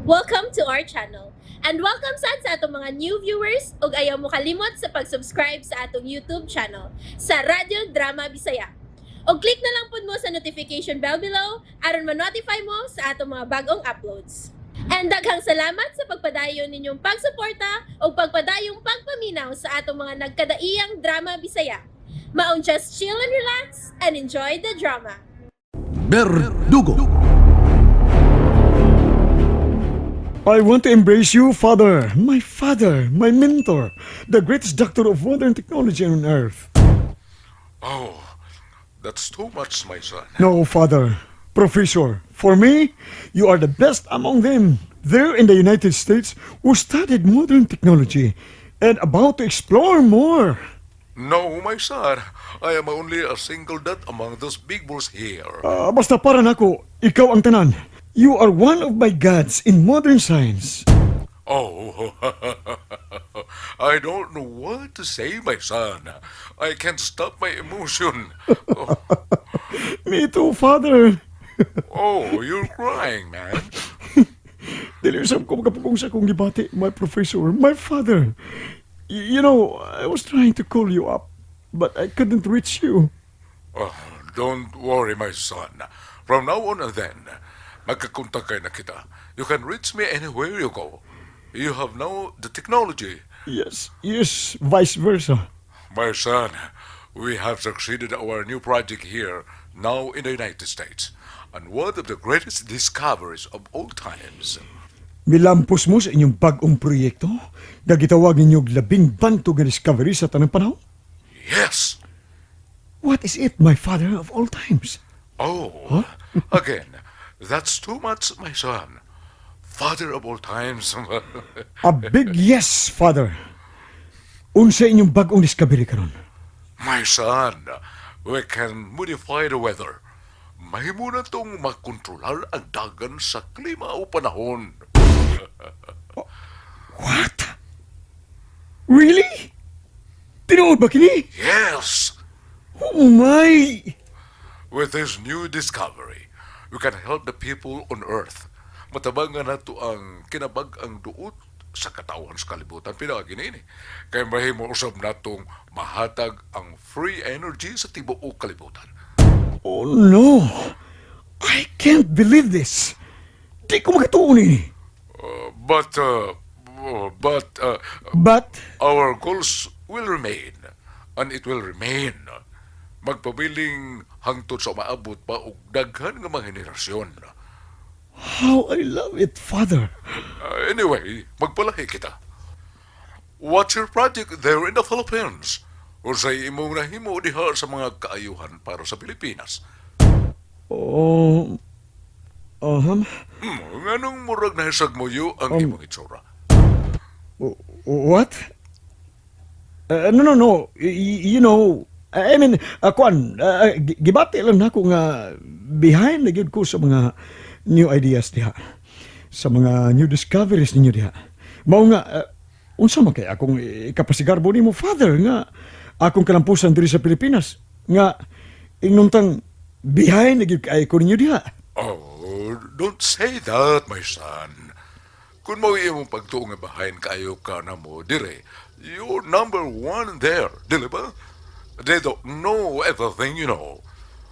Welcome to our channel. And welcome sa atong mga new viewers ug ayaw mo kalimot sa pag-subscribe sa atong YouTube channel sa Radio Drama Bisaya. O click na lang pud mo sa notification bell below aron ma-notify mo sa atong mga bagong uploads. And daghang salamat sa pagpadayon ninyong pagsuporta o pagpadayong pagpaminaw sa atong mga nagkadaiyang drama Bisaya. Maong just chill and relax and enjoy the drama. Berdugo. I want to embrace you, Father, my mentor, the greatest doctor of modern technology on earth. Oh, that's too much, my son. No, Father, Professor, for me, you are the best among them. There in the United States who studied modern technology and about to explore more. No, my son. I am only a single dot among those big bulls here. Basta para nako, ikaw ang tanan. You are one of my gods in modern science. Oh, I don't know what to say, my son. I can't stop my emotion. Oh, Me too, Father. oh, you're crying, man. Dilisam ko magapugong sa kong gibati, my professor, my father. You know, I was trying to call you up, but I couldn't reach you. Oh, don't worry, my son. From now on and then, magkakontak na kita. You can reach me anywhere you go. You have now the technology. Yes, vice versa. My son, we have succeeded our new project here, now in the United States, and one of the greatest discoveries of all times. Milampos mo sa inyong bagong proyekto na gitawag ninyong labing banto nga discovery sa tanang panahon? Yes! What is it, my father of all times? Oh, again, that's too much, my son. Father of all times. A big yes, father. Unsa inyong bagong discovery karon? My son, we can modify the weather. Mahimo na tong makontrolar ang dagan sa klima o panahon. What? Really? Tinuod ba kini? Yes! Oh my! With this new discovery, we can help the people on Earth. Matabangan na to ang kinabag-ang duot sa katawan sa kalibutan. Pinakaginini. Kaya mahimo usab na tong mahatag ang free energy sa tibuok kalibutan. Oh no! I can't believe this! Di ko makatuon ini. But But, our goals will remain. And it will remain. Magpabiling hangtod sa maabot pa og daghan nga mga henerasyon. how I love it, father. Anyway, magpalahi kita. What's your project there in the Philippines? O sa imong nahimo diha sa mga kaayuhan para sa Pilipinas? Oh, Nganong murag nahisag mo yu ang imong itsura? what? No. You know, I mean, kuan, gibati lang nako nga behind na gyud ko sa mga new ideas diha. Sa mga new discoveries ninyo diha. Mao nga, unsa man kay akong ikapasigarbo nimo, father, nga akong kalampusan diri sa Pilipinas, nga ingnuntang behind na gyud kay ko ninyo diha. Oh, don't say that, my son. Kung mo imong pagtuo nga bahayin kaayo ka na mo, dire, you're number one there, dili ba? They don't know everything you know.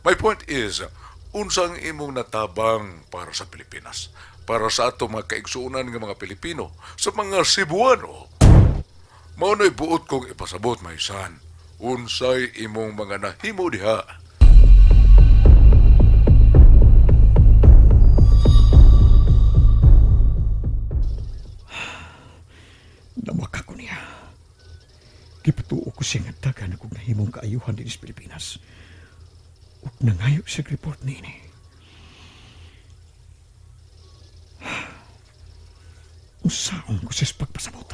My point is, unsang imong natabang para sa Pilipinas, para sa ato mga kaigsuunan ng mga Pilipino, sa mga Cebuano. Mao na'y buot kong ipasabot, my son. Unsay imong mga nahimo diha. Namaka ko niya. Gipatuo ko siya nga dagan akong nahimong kaayuhan din sa Pilipinas. Ug nangayo sa report niini. Usaon ko sa pagpasabot.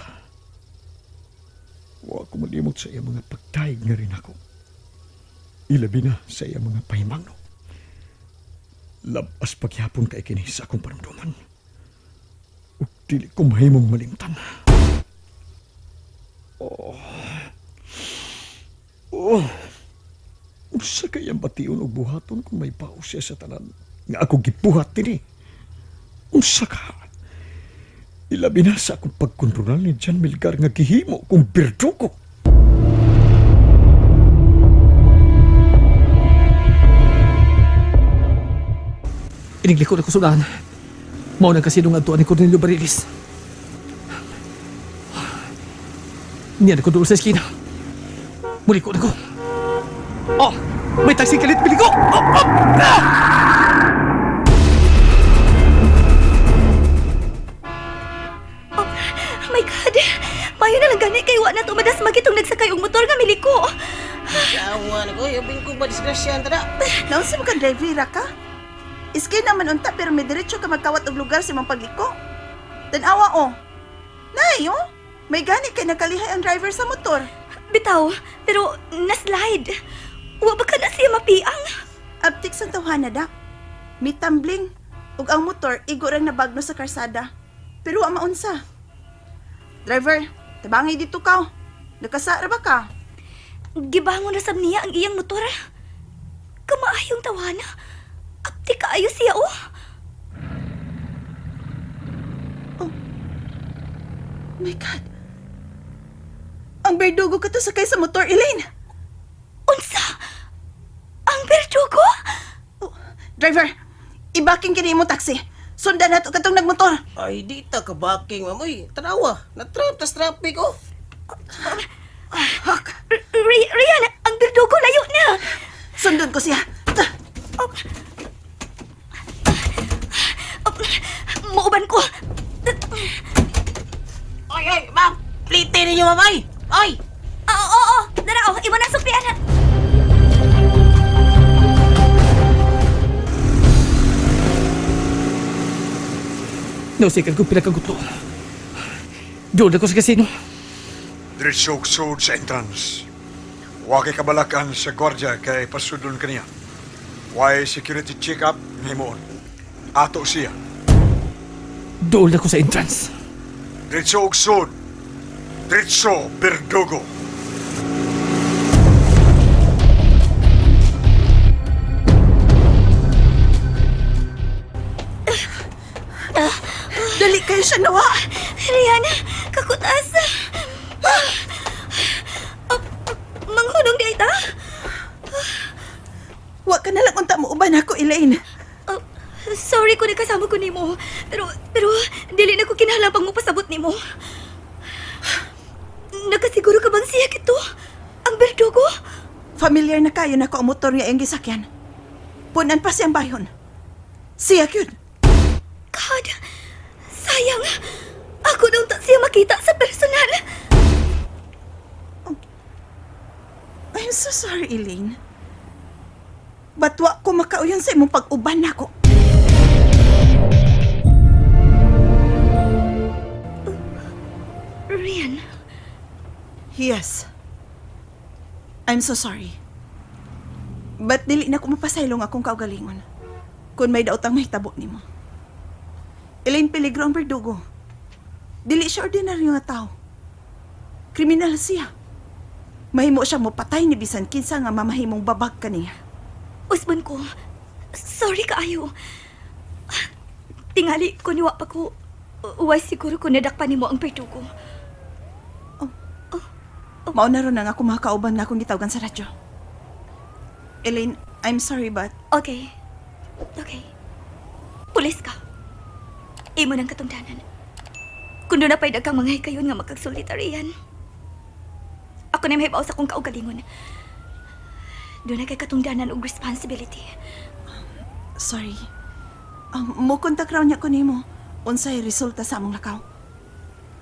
Wa ko malimot sa iya mga pagtayag nga rin ako. Ilabi na sa iya mga pahimangno. Labas pagyapon kay kini sa akong paramdaman. Ug dili ko mahimong malimtan. Usa kay ang bation og buhaton kung may paus siya sa tanan nga ako gibuhat dinhi. Unsa ka? Ilabi na sa akong pagkontrolar ni John Milgar nga gihimo kung Berdugo. Iniglikod ako sudan. Mao nang kasinong adtuan ni Cornelio Barilis. Niyan ako doon sa eskina. Mulikod ako. Oh! May taxi kalit bili ko! Oh! Oh! Ah! Oh my God! Mayo na lang gani kay wa na tumadas magitong nagsakay og motor nga miliko. Yawa na ko, yabing ko ba disgrasyan tada? Naunsa mo ka drivera ka? Iskay naman unta pero may diretso ka magkawat og lugar sa imong pagliko. Tanawa o. Nay, oh. May gani kay nakalihay ang driver sa motor. Bitaw, pero na-slide. Wa ba ka na siya mapiang? Abtik sa tawhana da. May tumbling. Ug ang motor igorang nabagno sa karsada. Pero wa maunsa. Driver, tabangi dito ka. Nakasara ba ka? Gibangon na sab niya ang iyang motor. Kamaayong tawana. Apti kaayo siya oh. My God. Ang Berdugo ka to sakay sa motor, Elaine. Unsa? Ang Berdugo? Oh, driver, ibaking kini mo taxi. Sundan nato katong nagmotor. Ay, di ta kabaking, mamoy. Tanawa, na-trap, tas traffic, oh. Hak, Rian, ang Berdugo layo na. sundon ko siya. Mauban ko. Ay, ma'am! Plitin ninyo, mamay! Ay! Oo. Darao, imo na suklian na. Nausikan ko pinakaguto. Doon ako sa kasino. Diretsog sud sa entrance. Wagi kabalakan sa gwardiya kay pasudlon kaniya. Why security check-up himoon. Ato siya. Doon ako sa entrance. Diretsog sud. Diretso Berdugo. Dali kayo siya nawa. Rian, kakutas. Manghunong di ita? Wa ka na lang unta mo uban ako, Elaine. Sorry kung nakasama ko nimo. Pero dili na ko kinahanglan mo pasabot nimo. Nakasiguro ka bang siya kito? Ang Berdugo? Familiar na kayo na ko ang motor nga iyong gisakyan. Punan pa siyang bayon. Siya yun. God, sayang. Ako daw ta siya makita sa personal. I'm so sorry, Elaine. Batwa ko makauyon sa imong pag-uban nako. Rian, Yes. I'm so sorry. But dili na ko mapasaylong akong kaugalingon. Kung may daotang mahitabo nimo. Elaine, peligro ang Berdugo. Dili siya ordinaryo nga tao. Kriminal siya. Mahimo siya mo patay ni bisan kinsa nga mamahimong babag kaniya. usban ko. Sorry kaayo. Tingali ko niwa pa ko. Uway siguro ko nadakpan nimo ang Berdugo. Mao na ron nga ako makauban na akong gitawagan sa radyo. Elaine, I'm sorry but Okay. Pulis ka. Imo ng katungdanan. Kung doon na pa'y daghang mga hikayon nga makagsolitarian. Ako na mahibaw sa kong kaugalingon. Doon na kay katungdanan og responsibility. sorry. Mo kontak raw niya ko nimo. Unsay resulta sa among lakaw.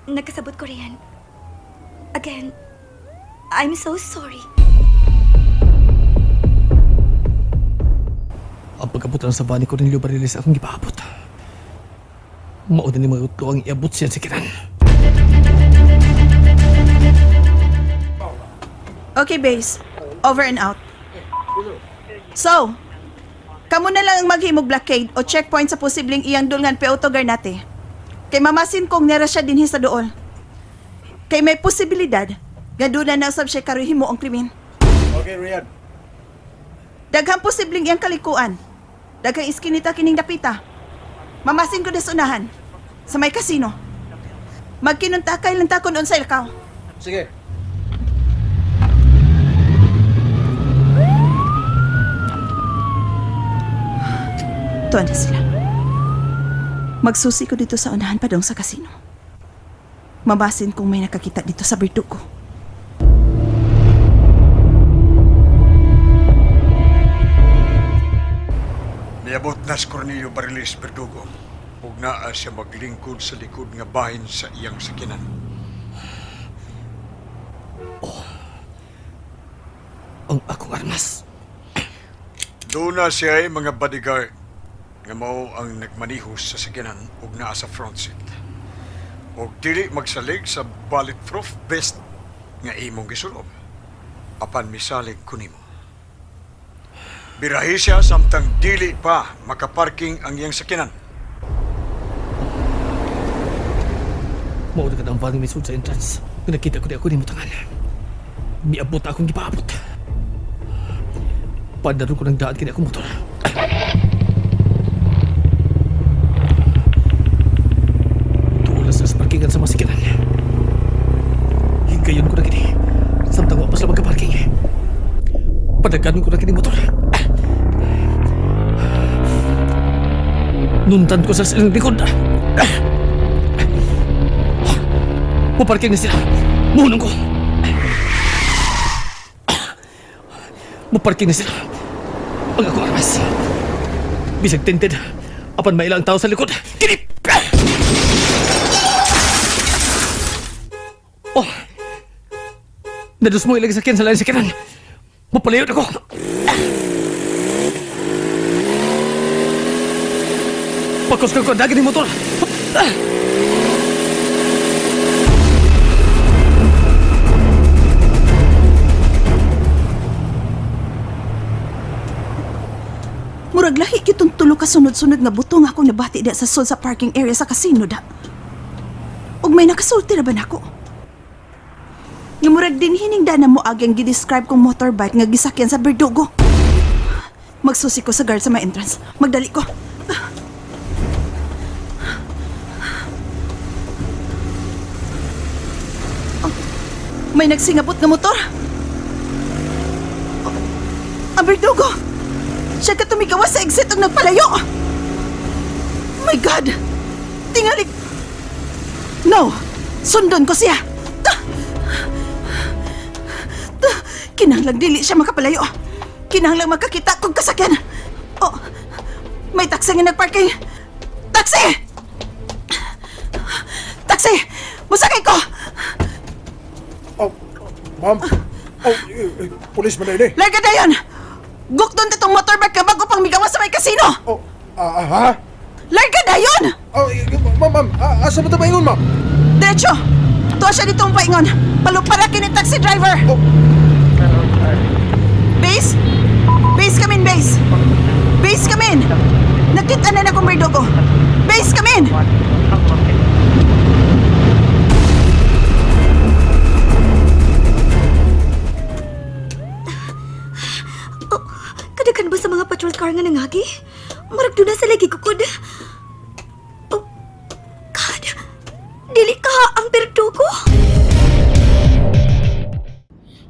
Nagkasabot ko riyan. Again, I'm so sorry. Ang pagkabutan sa bani ko ng Barilis akong gipaabot. Mauna ni mga utlo ang iabot siya sa kiran. Okay, base. Over and out. So, kamo na lang ang maghimog blockade o checkpoint sa posibleng iyang dulngan P-Auto Garnate. Kay mamasin kong nera siya dinhi sa dool. Kay may posibilidad nga doon na nasab siya karuhimo ang krimen. Okay, Riyad. Daghang posibleng iyang kalikuan. Daghang iskinita kining dapita. Mamasin ko na sa unahan. Sa may kasino. Magkinuntakay lang takon on sa ilkaw. Sige. Tuwan na sila. Magsusi ko dito sa unahan padong sa kasino. Mabasin kung may nakakita dito sa Berdugo. Niabot na si Cornelio Barilis Berdugo. Ug naa siya maglingkod sa likod nga bahin sa iyang sakinan. Ang akong armas. Doon na siya ay mga bodyguard nga mao ang nagmanihos sa sakinan ug naa sa front seat. Ug dili magsalig sa bulletproof vest nga imong gisulob. Apan misalig kunimo. Birahi siya samtang dili pa makaparking ang iyang sakinan. Mao na ang baling misud sa entrance. Kung nakita ko di ako ni mutangan. Miabot akong gipaabot. Padaro ko ng daan kini akong motor. Tuulas na sa parkingan sa masikinan. Higayon ko na kini. Samtang wapas lang magka-parking. Padaganon ko na kini motor. Nuntan ko sa silang likod. Puparking na sila. Munong ko. Muparking na sila. Ang ako armas. Bisag tinted. Apan may ilang tao sa likod. Kinip! Oh! Nadus mo ilagay sakyan sa lain sakinan. Mapalayot ako. Pakos ka ko dagin ni motor. Murag lahi kitong tulo ka sunod-sunod nga butong ako nabati da sa sol sa parking area sa casino da. Ug may nakasulti na ba nako? Nga murag din hiningda na mo agyang gidescribe kong motorbike nga gisakyan sa Berdugo. Magsusi ko sa guard sa may entrance. Magdali ko. Oh, may nagsingabot nga motor. Ang Berdugo! Siya ka tumigawas sa exit ug nagpalayo! My God! Tingali... No! Sundon ko siya! Kinahanglang dili siya makapalayo. Kinahanglang magkakita kong kasakyan. Oh, may taxi nga nagparking. Taxi! Taxi! Musakay ko! Oh, ma'am. Oh, pulis man na ini. Larga na yun! Gukton na itong motorbike ka bago pang migawas sa may kasino! Oh, ha? Larga na yun! Oh, ma'am, asa mo ito maingon, ma'am? Diretso! Tuwa siya dito ang paingon. Paluparakin ni taxi driver! Oh. Base? Base come in, base! Base come in! Nakita na na kong Berdugo! Base come in! Oh, kadakan ba sa mga patrol car nga nangagi? Marag doon na sa lagi kukod. Oh, God! Dili ka ang Berdugo?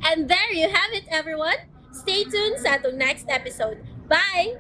And there you have it, everyone. Stay tuned sa atong next episode. Bye!